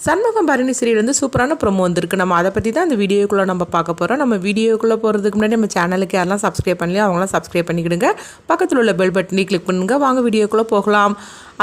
Shanmugam Bharani serial வந்து சூப்பரான promo வந்திருக்கு. நம்ம அதை பற்றி தான் இந்த வீடியோக்குள்ளே நம்ம பார்க்க போகிறோம். நம்ம வீடியோக்குள்ளே போகிறதுக்கு முன்னாடி நம்ம சேனலுக்கு யாரெல்லாம் சப்ஸ்கிரைப் பண்ணலையோ அவங்களாம் சப்ஸ்கிரைப் பண்ணிக்கிடுங்க. பக்கத்தில் உள்ள பெல் பட்டனை கிளிக் பண்ணுங்க. வாங்க வீடியோக்குள்ளே போகலாம்.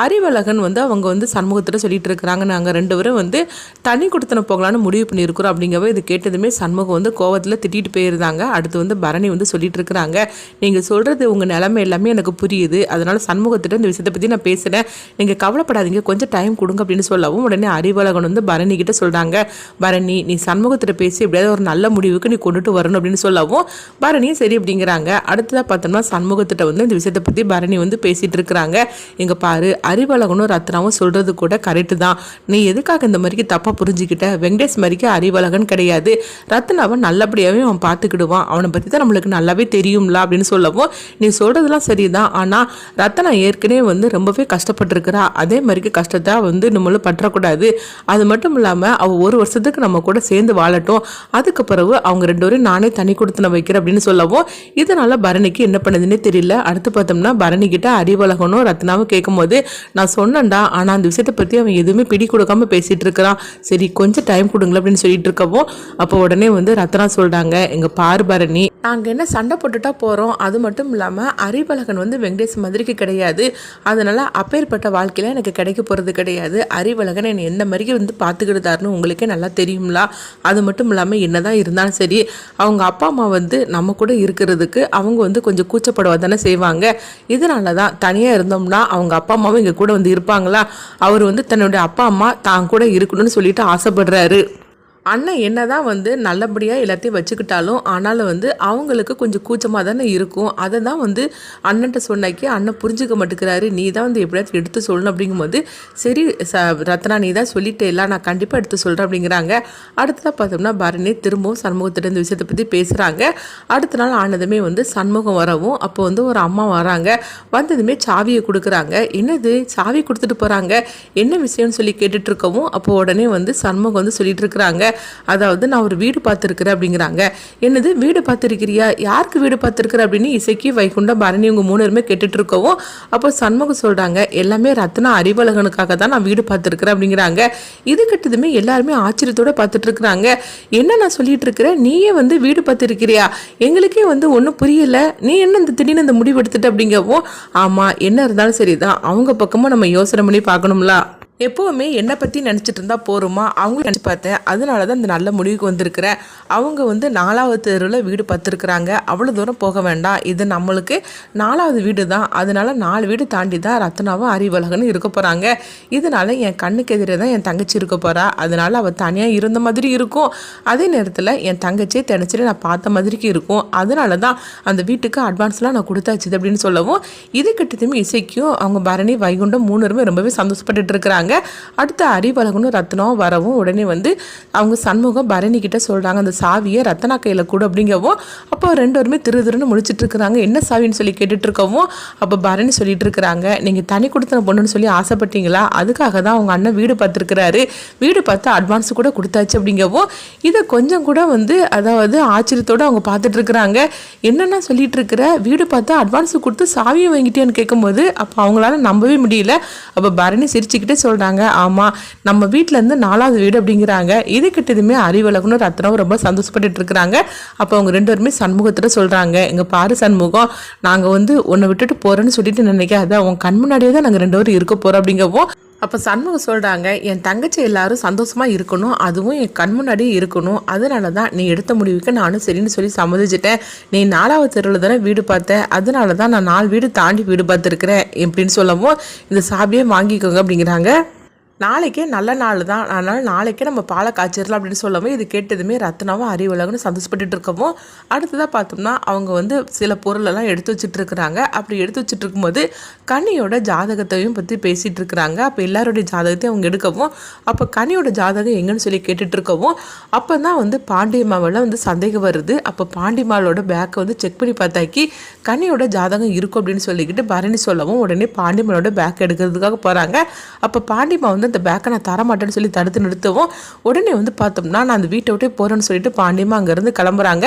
அறிவழகன் வந்து அவங்க வந்து சண்முகத்தில் சொல்லிட்டு இருக்கிறாங்க, நாங்கள் 2 பேரும் வந்து தனி கொடுத்தன போகலான்னு முடிவு பண்ணியிருக்கிறோம் அப்படிங்கவே இது கேட்டதுமே சண்முகம் வந்து கோவத்தில் திட்டிட்டு போயிருந்தாங்க. அடுத்து வந்து பரணி வந்து சொல்லிட்டு இருக்கிறாங்க, நீங்கள் சொல்கிறது உங்கள் நிலைமை எல்லாமே எனக்கு புரியுது, அதனால் சண்முகத்திட்ட இந்த விஷயத்தை பற்றி நான் பேசுகிறேன், நீங்கள் கவலைப்படாதீங்க, கொஞ்சம் டைம் கொடுங்க அப்படின்னு சொல்லவும் உடனே அறிவழகன் வந்து பரணி கிட்ட சொல்கிறாங்க, பரணி நீ சண்முகத்திட்ட பேசி எப்படியாவது ஒரு நல்ல முடிவுக்கு நீ கொண்டுட்டு வரணும் அப்படின்னு சொல்லவும் பரணியும் சரி அப்படிங்கிறாங்க. அடுத்ததாக பார்த்தோம்னா சண்முகத்திட்ட வந்து இந்த விஷயத்தை பற்றி பரணி வந்து பேசிகிட்டு இருக்கிறாங்க. இங்கே பாரு, அறிவழகனும் ரத்னாவும் சொல்கிறது கூட கரெக்டு தான், நீ எதுக்காக இந்த மாதிரிக்கு தப்பாக புரிஞ்சுக்கிட்ட, வெங்கடேஷ் மாதிரிக்கு அறிவழகன் கிடையாது, ரத்னாவை நல்லபடியாகவே அவன் பார்த்துக்கிடுவான், அவனை பற்றி தான் நம்மளுக்கு நல்லாவே தெரியும்ல அப்படின்னு சொல்லவும் நீ சொல்கிறதுலாம் சரிதான், ஆனால் ரத்னா ஏற்கனவே வந்து ரொம்பவே கஷ்டப்பட்டுருக்கிறா, அதே மாதிரிக்கு கஷ்டத்தை வந்து நம்மளும் பற்றக்கூடாது, அது மட்டும் இல்லாமல் அவள் 1 வருஷத்துக்கு நம்ம கூட சேர்ந்து வாழட்டும், அதுக்கு பிறகு அவங்க 2 பேரும் நானே தனி கொடுத்து நான் வைக்கிறேன் அப்படின்னு சொல்லவும் இதனால் பரணிக்கு என்ன பண்ணுதுன்னே தெரியல. அடுத்து பார்த்தோம்னா பரணி கிட்ட அறிவழகனும் ரத்னாவும் கேட்கும்போது நான் சொன்னேன்டா, ஆனால் அந்த விஷயத்தை பற்றி அவன் எதுவுமே பிடி கொடுக்காம பேசிகிட்டு இருக்கிறான், சரி கொஞ்சம் டைம் கொடுங்களா அப்படின்னு சொல்லிட்டு இருக்கவோ அப்போ உடனே வந்து ரத்னா சொல்கிறாங்க, எங்கள் பாரு பரணி, நாங்கள் என்ன சண்டை போட்டுட்டா போகிறோம், அது மட்டும் இல்லாமல் அறிவழகன் வந்து வெங்கடேஷ் மாதிரிக்கு கிடையாது, அதனால் அப்பேற்பட்ட வாழ்க்கையில் எனக்கு கிடைக்க போகிறது கிடையாது, அறிவழகன் என்னை எந்த மாதிரி வந்து பார்த்துக்கிட்டாருன்னு உங்களுக்கே நல்லா தெரியுங்களா, அது மட்டும் இல்லாமல் என்னதான் இருந்தாலும் சரி அவங்க அப்பா அம்மா வந்து நம்ம கூட இருக்கிறதுக்கு அவங்க வந்து கொஞ்சம் கூச்சப்படுவா தானே செய்வாங்க, இதனால தான் தனியாக இருந்தோம்னா அவங்க அப்பா அம்மாவும் இங்கே கூட வந்து இருப்பாங்களா, அவர் வந்து தன்னுடைய அப்பா அம்மா தான் கூட இருக்கணும்னு சொல்லிட்டு ஆசைப்படுறாரு, அண்ணன் என்ன தான் வந்து நல்லபடியாக எல்லாத்தையும் வச்சுக்கிட்டாலும் ஆனாலும் வந்து அவங்களுக்கு கொஞ்சம் கூச்சமாக தானே இருக்கும், அதை தான் வந்து அண்ணன்ட்ட சொன்னாக்கி அண்ணன் புரிஞ்சுக்க மாட்டேங்கிறாரு, நீ தான் வந்து எப்படியாவது எடுத்து சொல்லணும் அப்படிங்கும்போது சரி ரத்னா நீ தான் சொல்லிட்டே இல்லை, நான் கண்டிப்பாக எடுத்து சொல்கிறேன் அப்படிங்கிறாங்க. அடுத்ததாக பார்த்தோம்னா பரணி திரும்பவும் சண்முகத்திட்ட இந்த விஷயத்தை பற்றி பேசுகிறாங்க. அடுத்த நாள் ஆனதுமே வந்து சண்முகம் வரவும் அப்போ வந்து ஒரு அம்மா வராங்க, வந்ததுமே சாவியை கொடுக்குறாங்க, என்னது சாவி கொடுத்துட்டு போகிறாங்க, என்ன விஷயம்னு சொல்லி கேட்டுட்டு இருக்கவும் அப்போ உடனே வந்து சண்முகம் வந்து சொல்லிட்டு இருக்கிறாங்க, அதாவது நான் ஒரு வீடு பார்த்துருக்கிறேன் அப்படிங்கிறாங்க. என்னது வீடு பார்த்துருக்கிறியா, யாருக்கு வீடு பார்த்துருக்குற அப்படின்னு இசைக்கு வைகுண்டம் பரணி இவங்க 3 பேருமே கேட்டுட்டு இருக்கவும் அப்போ சண்முகம் சொல்கிறாங்க, எல்லாமே ரத்னா அறிவழகனுக்காக தான் நான் வீடு பார்த்துருக்குறேன் அப்படிங்கிறாங்க. இது கிட்டதுமே எல்லாருமே ஆச்சரியத்தோடு பார்த்துட்டு இருக்கிறாங்க, என்ன நான் சொல்லிட்டு இருக்கிறேன், நீயே வந்து வீடு பார்த்துருக்கிறியா, எங்களுக்கே வந்து ஒன்றும் புரியலை, நீ என்ன இந்த திடீர்னு இந்த முடிவு எடுத்துட்ட அப்படிங்கவும் ஆமாம் என்ன இருந்தாலும் சரிதான், அவங்க பக்கமும் நம்ம யோசனை பண்ணி பார்க்கணும்ல, எப்போவுமே என்னை பற்றி நினச்சிட்டு இருந்தால் போருமா, அவங்களும் நினச்சி பார்த்தேன், அதனால தான் இந்த நல்ல முடிவுக்கு வந்திருக்கிறேன், அவங்க வந்து 4வது தெருவில் வீடு பார்த்துருக்குறாங்க, அவ்வளோ தூரம் போக வேண்டாம், இது நம்மளுக்கு 4வது வீடு தான், அதனால 4 வீடு தாண்டி தான் ரத்னாவும் அறிவழகனும் இருக்க போகிறாங்க, இதனால என் கண்ணுக்கு எதிரே தான் என் தங்கச்சி இருக்க போகிறா, அதனால அவள் தனியாக இருந்த மாதிரி இருக்கும், அதே நேரத்தில் என் தங்கச்சியை தினச்சிட்டு நான் பார்த்த மாதிரிக்கு இருக்கும், அதனால தான் அந்த வீட்டுக்கு அட்வான்ஸ்லாம் நான் கொடுத்தாச்சு அப்படின்னு சொல்லவும் இது கிட்டத்துமே இசைக்கும் அவங்க பரணி வைகுண்டம் 3 பேருமே ரொம்பவே சந்தோஷப்பட்டுட்டு இருக்கிறாங்க. அடுத்த அறிவழகனும் ரத்னாவும் வரவும் உடனே வந்து அவங்க சண்முகம் பரணி கிட்ட சொல்றாங்க, அந்த சாவியை ரத்னா கையில கூட அப்படிங்கவும் அப்போ 2 பேருமே திருன்னு முடிச்சிட்டு இருக்கிறாங்க, என்ன சாவின்னு சொல்லி கேட்டுட்டு இருக்கவும் அப்போ பரணி சொல்லிட்டு இருக்கிறாங்க, நீங்க தனி கொடுத்தன பொண்ணுன்னு சொல்லி ஆசைப்பட்டீங்களா, அதுக்காக தான் அவங்க அண்ணன் வீடு பார்த்துருக்கிறாரு, வீடு பார்த்து அட்வான்ஸ் கூட கொடுத்தாச்சு அப்படிங்கவும் இதை கொஞ்சம் கூட வந்து அதாவது ஆச்சரியத்தோடு அவங்க பார்த்துட்டு இருக்கிறாங்க, என்னென்ன சொல்லிட்டு இருக்கிற, வீடு பார்த்து அட்வான்ஸ் கொடுத்து சாவியை வாங்கிட்டேன்னு கேட்கும்போது அப்போ அவங்களால நம்பவே முடியல. அப்போ பரணி சிரிச்சுக்கிட்டே சொல்றாங்க, ஆமா நம்ம வீட்டுல இருந்து 4வது வீடு அப்படிங்கிறாங்க. இது கிட்டதுமே அறிவழகனும் ரத்னாவும் ரொம்ப சந்தோஷப்பட்டு இருக்கிறாங்க. அப்போ அவங்க 2 பேருமே சண்முகத்துல சொல்றாங்க, எங்க பாரு சண்முகம், நாங்க வந்து உன்னை விட்டுட்டு போறேன்னு சொல்லிட்டு நினைக்காத, உன் கண் முன்னாடியே தான் நாங்க 2 பேரும் இருக்க போறோம் அப்படிங்கவும் அப்போ சண்முகம் சொல்கிறாங்க, என் தங்கச்சி எல்லாரும் சந்தோஷமாக இருக்கணும், அதுவும் என் கண் முன்னாடியே இருக்கணும், அதனால தான் நீ எடுத்த முடிவுக்கு நானும் சரின்னு சொல்லி சம்மதிச்சிட்டேன், நீ 4வது தெருவில் தானே வீடு பார்த்த, அதனால தான் நான் 4 வீடு தாண்டி வீடு பார்த்துருக்குறேன் அப்படின்னு சொல்லவும் இந்த சாவியை வாங்கிக்கோங்க அப்படிங்கிறாங்க. நாளைக்கே நல்ல நாள் தான், அதனால் நாளைக்கே நம்ம பாலை காய்ச்சிடலாம் அப்படின்னு சொல்லவும் இது கேட்டதுமே ரத்னாவும் அறிவழகனும் சந்தோஷப்பட்டு இருக்கவும் அடுத்ததாக பார்த்தோம்னா அவங்க வந்து சில பொருளெல்லாம் எடுத்து வச்சுட்டு இருக்கிறாங்க. அப்படி எடுத்து வச்சுட்டு இருக்கும்போது கனியோட ஜாதகத்தையும் பற்றி பேசிகிட்டு இருக்கிறாங்க. அப்போ எல்லாருடைய ஜாதகத்தையும் அவங்க எடுக்கவும் அப்போ கனியோட ஜாதகம் எங்கன்னு சொல்லி கேட்டுட்டு இருக்கவும் அப்போ தான் வந்து பாண்டியம்மாவில் வந்து சந்தேகம் வருது. அப்போ பாண்டியம்மாவோட பேக்கை வந்து செக் பண்ணி பார்த்தாக்கி கனியோட ஜாதகம் இருக்கும் அப்படின்னு சொல்லிக்கிட்டு பரணி சொல்லவும் உடனே பாண்டியம்மாவோட பேக் எடுக்கிறதுக்காக போகிறாங்க. அப்போ பாண்டியம்மா வந்து வந்து இந்த பேக்கை நான் தரமாட்டேன்னு சொல்லி தடுத்து நிறுத்தவும் உடனே வந்து பார்த்தோம்னா நான் அந்த வீட்டை விட்டே போகிறேன்னு சொல்லிட்டு பாண்டியம்மா அங்கேருந்து கிளம்புறாங்க.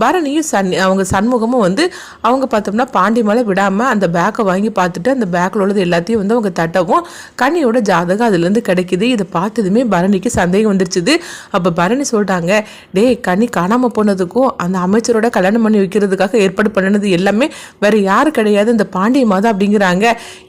பரணியும் அவங்க சண்முகமும் வந்து அவங்க பார்த்தோம்னா பாண்டி மேலே விடாமல் அந்த பேக்கை வாங்கி பார்த்துட்டு அந்த பேக்கில் உள்ளது எல்லாத்தையும் வந்து அவங்க தட்டவும் கனியோட ஜாதகம் அதுலேருந்து கிடைக்குது. இதை பார்த்ததுமே பரணிக்கு சந்தேகம் வந்துருச்சுது. அப்போ பரணி சொல்லிட்டாங்க, டே கனி காணாமல் போனதுக்கும் அந்த அமைச்சரோட கல்யாணம் பண்ணி வைக்கிறதுக்காக ஏற்பாடு பண்ணினது எல்லாமே வேற யாரும் கிடையாது, இந்த பாண்டியம்மா தான் அப்படிங்கிறாங்க.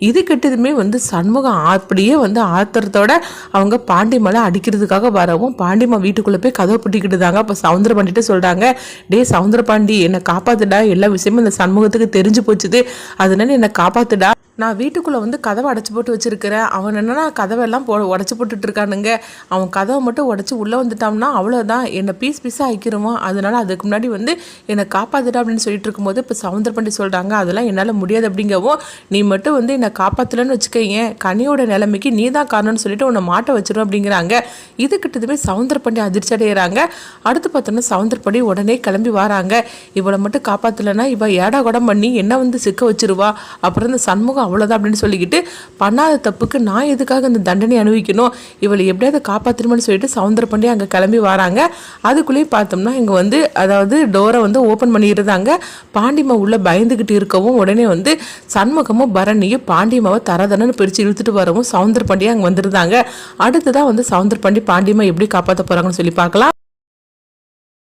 இது கிட்டதுமே வந்து சண்முகம் அப்படியே வந்து ஆத்திரத்தோட அவங்க பாண்டியம்மாவை அடிக்கிறதுக்காக வரவும் பாண்டியம்மா வீட்டுக்குள்ளே போய் கதவை பூட்டிக்கிட்டுதாங்க. அப்போ சவுந்தர பாண்டிட்டு சொல்கிறாங்க, டே சவுந்தர பாண்டி என்னை காப்பாத்துடா, எல்லா விஷயமும் இந்த சண்முகத்துக்கு தெரிஞ்சு போச்சுது, அதனால என்னை காப்பாத்துடா. நான் வீட்டுக்குள்ளே வந்து கதவை அடைச்சி போட்டு வச்சுருக்கிறேன். அவன் என்னன்னா கதவெல்லாம் உடச்சி போட்டுட்டு இருக்கானுங்க. அவன் கதவை மட்டும் உடச்சி உள்ளே வந்துட்டான்னா அவ்வளோதான், என்னை பீஸ் பீஸாக ஆக்கிடுவான். அதனால அதுக்கு முன்னாடி வந்து என்னை காப்பாத்துடா அப்படின்னு சொல்லிட்டு இருக்கும்போது இப்போ சவுந்தர பாண்டி சொல்கிறாங்க, அதெல்லாம் என்னால் முடியாது அப்படிங்கவும், நீ மட்டும் வந்து என்னை காப்பாற்றலன்னு வச்சுக்கோங்க, கனியோட நிலைமைக்கு நீ தான் காரணம்னு சொல்லிட்டு உன்னை மாட்ட வச்சிடும் அப்படிங்கிறாங்க. இது கிட்டதுமே சவுந்தர பாண்டி அதிர்ச்சி அடைகிறாங்க. அடுத்து பார்த்தோன்னா சவுந்தர பாண்டி உடனே கிளம்பி வராங்க. இவளை மட்டும் காப்பாற்றலைன்னா இவள் ஏடா குடம் பண்ணி என்ன வந்து சிக்க வச்சிருவா, அப்புறம் இந்த சண்முகம் அவ்வளோதான் அப்படின்னு சொல்லிக்கிட்டு பண்ணாத தப்புக்கு நான் எதுக்காக இந்த தண்டனை அனுபவிக்கணும், இவளை எப்படியாவது காப்பாற்றணும்னு சொல்லிட்டு சவுந்தர பாண்டி அங்கே கிளம்பி வராங்க. அதுக்குள்ளேயும் பார்த்தோம்னா இங்கே வந்து அதாவது டோரை வந்து ஓப்பன் பண்ணியிருந்தாங்க. பாண்டியம்மா உள்ள பயந்துக்கிட்டு இருக்கவும் உடனே வந்து சண்முகமும் பரணியும் பாண்டியம்மாவை தரதனன்னு பிரித்து இழுத்துட்டு வரவும் சவுந்தர பாண்டியை அங்கே வந்துருந்தாங்க. அடுத்ததான் வந்து சவுந்தர பாண்டி பாண்டியம்மா எப்படி காப்பாற்ற போகிறாங்கன்னு சொல்லி பார்க்கலாம்.